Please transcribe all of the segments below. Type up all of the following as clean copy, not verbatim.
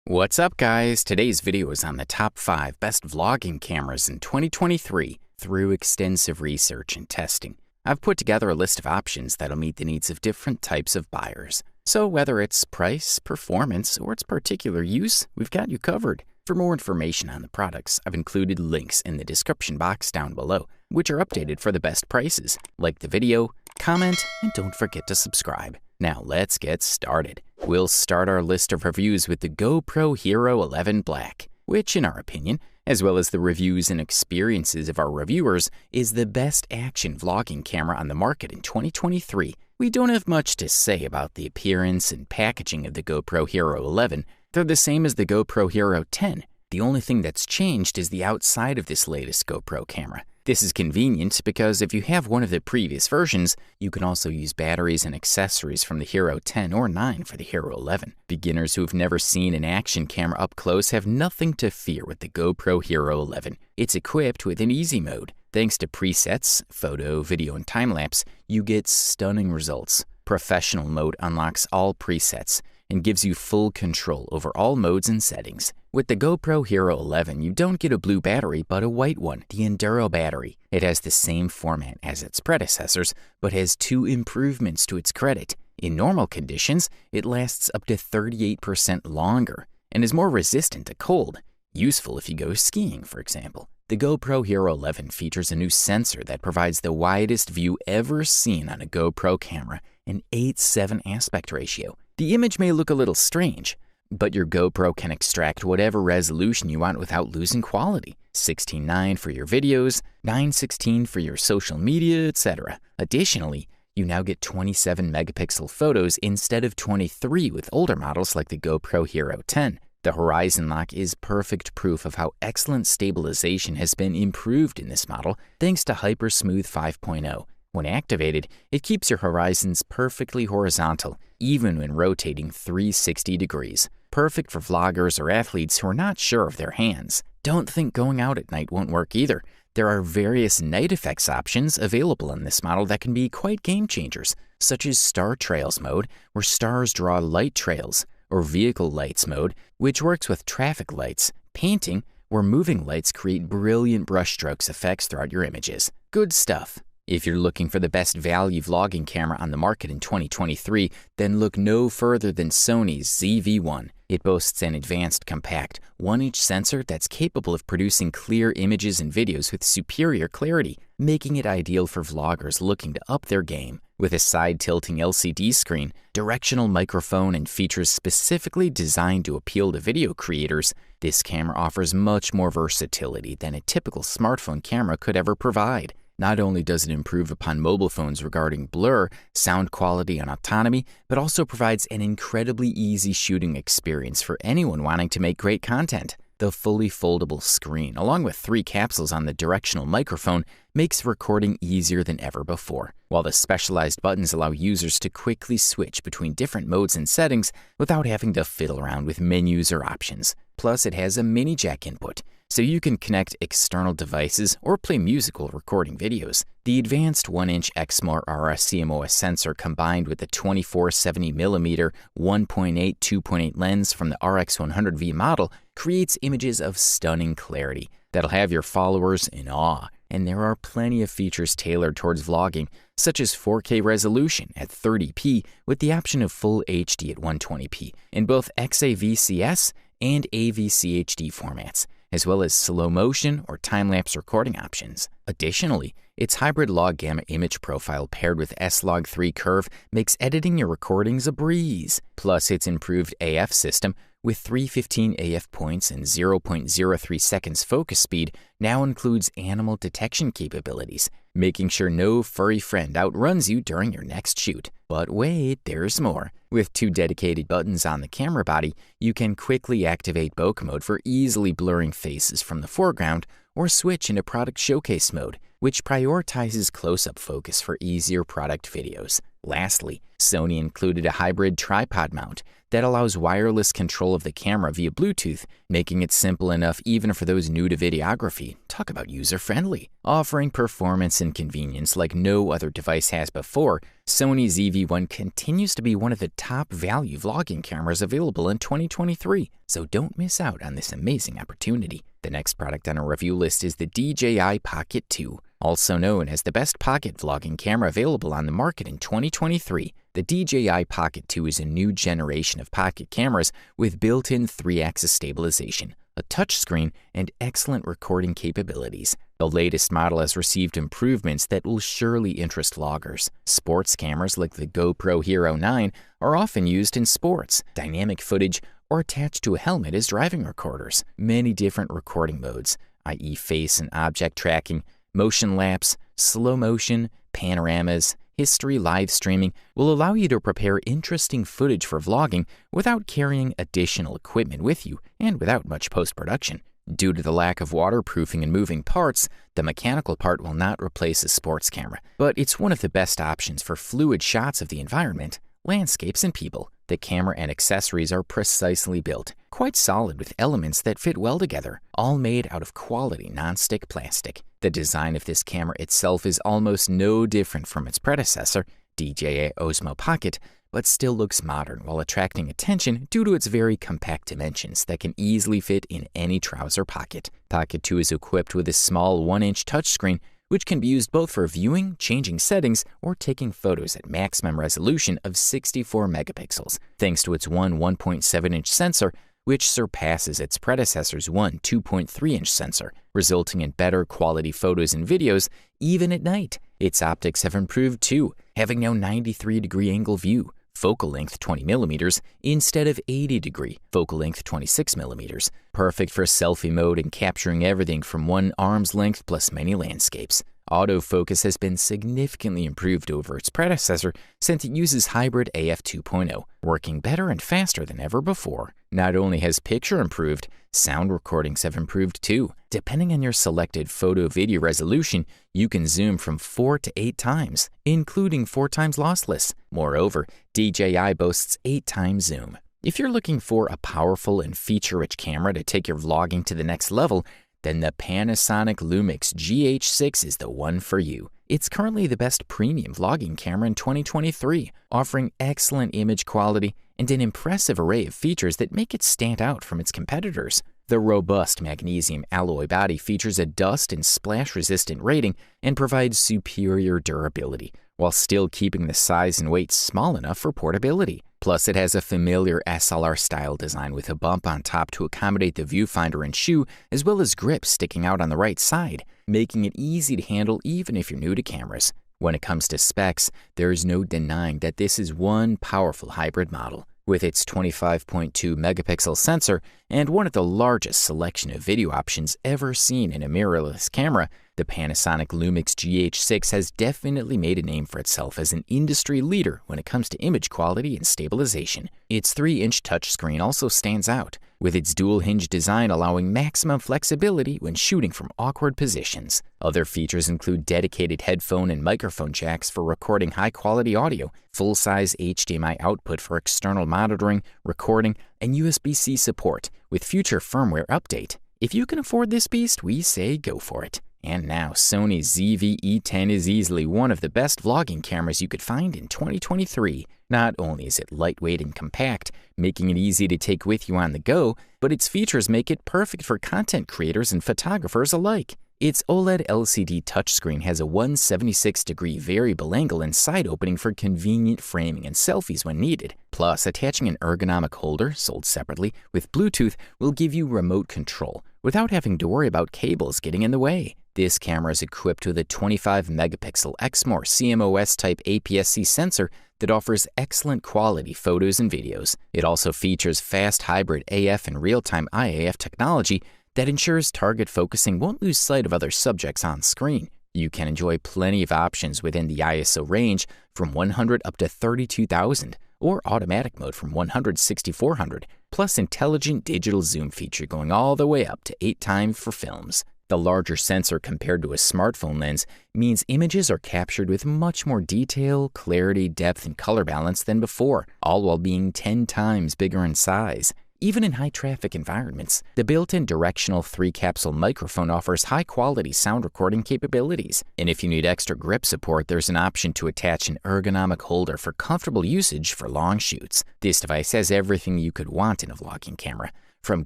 What's up, guys? Today's video is on the top 5 best vlogging cameras in 2023 through extensive research and testing. I've put together a list of options that'll meet the needs of different types of buyers. So whether it's price, performance, or its particular use, we've got you covered. For more information on the products, I've included links in the description box down below, which are updated for the best prices. Like the video, comment, and don't forget to subscribe. Now let's get started. We'll start our list of reviews with the GoPro Hero 11 Black, which in our opinion, as well as the reviews and experiences of our reviewers, is the best action vlogging camera on the market in 2023. We don't have much to say about the appearance and packaging of the GoPro Hero 11. They're the same as the GoPro Hero 10. The only thing that's changed is the outside of this latest GoPro camera. This is convenient because if you have one of the previous versions, you can also use batteries and accessories from the Hero 10 or 9 for the Hero 11. Beginners who have never seen an action camera up close have nothing to fear with the GoPro Hero 11. It's equipped with an easy mode. Thanks to presets, photo, video, and time-lapse, you get stunning results. Professional mode unlocks all presets and gives you full control over all modes and settings. With the GoPro Hero 11, you don't get a blue battery, but a white one, the Enduro battery. It has the same format as its predecessors, but has 2 improvements to its credit. In normal conditions, it lasts up to 38% longer and is more resistant to cold, useful if you go skiing, for example. The GoPro Hero 11 features a new sensor that provides the widest view ever seen on a GoPro camera, an 8:7 aspect ratio. The image may look a little strange, but your GoPro can extract whatever resolution you want without losing quality. 16:9 for your videos, 9:16 for your social media, etc. Additionally, you now get 27 megapixel photos instead of 23 with older models like the GoPro Hero 10. The Horizon Lock is perfect proof of how excellent stabilization has been improved in this model thanks to HyperSmooth 5.0. When activated, it keeps your horizons perfectly horizontal, even when rotating 360 degrees. Perfect for vloggers or athletes who are not sure of their hands. Don't think going out at night won't work either. There are various night effects options available in this model that can be quite game changers, such as Star Trails mode, where stars draw light trails, or Vehicle Lights mode, which works with traffic lights, painting, where moving lights create brilliant brushstrokes effects throughout your images. Good stuff. If you're looking for the best value vlogging camera on the market in 2023, then look no further than Sony's ZV-1. It boasts an advanced, compact, 1-inch sensor that's capable of producing clear images and videos with superior clarity, making it ideal for vloggers looking to up their game. With a side-tilting LCD screen, directional microphone, and features specifically designed to appeal to video creators, this camera offers much more versatility than a typical smartphone camera could ever provide. Not only does it improve upon mobile phones regarding blur, sound quality, and autonomy, but also provides an incredibly easy shooting experience for anyone wanting to make great content. The fully foldable screen, along with 3 capsules on the directional microphone, makes recording easier than ever before, while the specialized buttons allow users to quickly switch between different modes and settings without having to fiddle around with menus or options. Plus, it has a mini jack input, so you can connect external devices or play music while recording videos. The advanced 1-inch Exmor RS CMOS sensor combined with the 24-70mm 1.8 2.8 lens from the RX100V model creates images of stunning clarity that'll have your followers in awe. And there are plenty of features tailored towards vlogging, such as 4K resolution at 30p with the option of Full HD at 120p in both XAVCS and AVCHD formats, as well as slow motion or time-lapse recording options. Additionally, its hybrid log gamma image profile paired with S-Log3 curve makes editing your recordings a breeze. Plus, its improved AF system with 315 AF points and 0.03 seconds focus speed now includes animal detection capabilities, making sure no furry friend outruns you during your next shoot. But wait, there's more. With 2 dedicated buttons on the camera body, you can quickly activate bokeh mode for easily blurring faces from the foreground or switch into product showcase mode, which prioritizes close-up focus for easier product videos. Lastly, Sony included a hybrid tripod mount that allows wireless control of the camera via Bluetooth, making it simple enough even for those new to videography. Talk about user-friendly. Offering performance and convenience like no other device has before, Sony ZV-1 continues to be one of the top value vlogging cameras available in 2023, so don't miss out on this amazing opportunity. The next product on our review list is the DJI Pocket 2. Also known as the best pocket vlogging camera available on the market in 2023, the DJI Pocket 2 is a new generation of pocket cameras with built-in 3-axis stabilization, a touchscreen, and excellent recording capabilities. The latest model has received improvements that will surely interest vloggers. Sports cameras like the GoPro Hero 9 are often used in sports, dynamic footage, or attached to a helmet as driving recorders. Many different recording modes, i.e. face and object tracking, motion lapse, slow motion, panoramas, history live streaming will allow you to prepare interesting footage for vlogging without carrying additional equipment with you and without much post-production. Due to the lack of waterproofing and moving parts, the mechanical part will not replace a sports camera, but it's one of the best options for fluid shots of the environment, landscapes, and people. The camera and accessories are precisely built, quite solid with elements that fit well together, all made out of quality non-stick plastic. The design of this camera itself is almost no different from its predecessor, DJI Osmo Pocket, but still looks modern while attracting attention due to its very compact dimensions that can easily fit in any trouser pocket. Pocket 2 is equipped with a small 1-inch touchscreen, which can be used both for viewing, changing settings, or taking photos at maximum resolution of 64 megapixels, thanks to its 1.7-inch sensor, which surpasses its predecessor's 2.3-inch sensor, resulting in better quality photos and videos even at night. Its optics have improved too, having now 93-degree angle view, focal length 20mm instead of 80-degree, focal length 26mm, perfect for selfie mode and capturing everything from one arm's length plus many landscapes. Autofocus has been significantly improved over its predecessor since it uses hybrid AF 2.0, working better and faster than ever before. Not only has picture improved, sound recordings have improved too. Depending on your selected photo-video resolution, you can zoom from 4 to 8 times, including 4 times lossless. Moreover, DJI boasts 8 times zoom. If you're looking for a powerful and feature-rich camera to take your vlogging to the next level, then the Panasonic Lumix GH6 is the one for you. It's currently the best premium vlogging camera in 2023, offering excellent image quality and an impressive array of features that make it stand out from its competitors. The robust magnesium alloy body features a dust and splash-resistant rating and provides superior durability, while still keeping the size and weight small enough for portability. Plus, it has a familiar SLR-style design with a bump on top to accommodate the viewfinder and shoe, as well as grips sticking out on the right side, making it easy to handle even if you're new to cameras. When it comes to specs, there is no denying that this is one powerful hybrid model. With its 25.2 megapixel sensor and one of the largest selection of video options ever seen in a mirrorless camera, the Panasonic Lumix GH6 has definitely made a name for itself as an industry leader when it comes to image quality and stabilization. Its 3-inch touchscreen also stands out, with its dual-hinge design allowing maximum flexibility when shooting from awkward positions. Other features include dedicated headphone and microphone jacks for recording high-quality audio, full-size HDMI output for external monitoring, recording, and USB-C support, with future firmware update. If you can afford this beast, we say go for it. And now, Sony ZV-E10 is easily one of the best vlogging cameras you could find in 2023. Not only is it lightweight and compact, making it easy to take with you on the go, but its features make it perfect for content creators and photographers alike. Its OLED LCD touchscreen has a 176-degree variable angle and side opening for convenient framing and selfies when needed. Plus, attaching an ergonomic holder, sold separately, with Bluetooth will give you remote control without having to worry about cables getting in the way. This camera is equipped with a 25-megapixel Exmor CMOS-type APS-C sensor that offers excellent quality photos and videos. It also features fast hybrid AF and real-time IAF technology that ensures target focusing won't lose sight of other subjects on screen. You can enjoy plenty of options within the ISO range from 100 up to 32,000, or automatic mode from 100-6400, plus intelligent digital zoom feature going all the way up to 8 times for films. The larger sensor compared to a smartphone lens means images are captured with much more detail, clarity, depth, and color balance than before, all while being 10 times bigger in size. Even in high-traffic environments, the built-in directional 3-capsule microphone offers high-quality sound recording capabilities. And if you need extra grip support, there's an option to attach an ergonomic holder for comfortable usage for long shoots. This device has everything you could want in a vlogging camera, from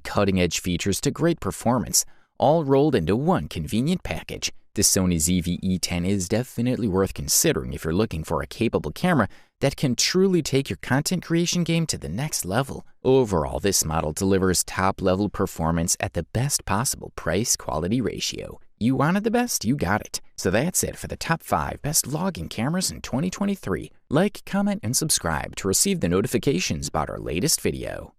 cutting-edge features to great performance, all rolled into one convenient package. The Sony ZV-E10 is definitely worth considering if you're looking for a capable camera that can truly take your content creation game to the next level. Overall, this model delivers top-level performance at the best possible price-quality ratio. You wanted the best, you got it. So that's it for the top 5 best vlogging cameras in 2023. Like, comment, and subscribe to receive the notifications about our latest video.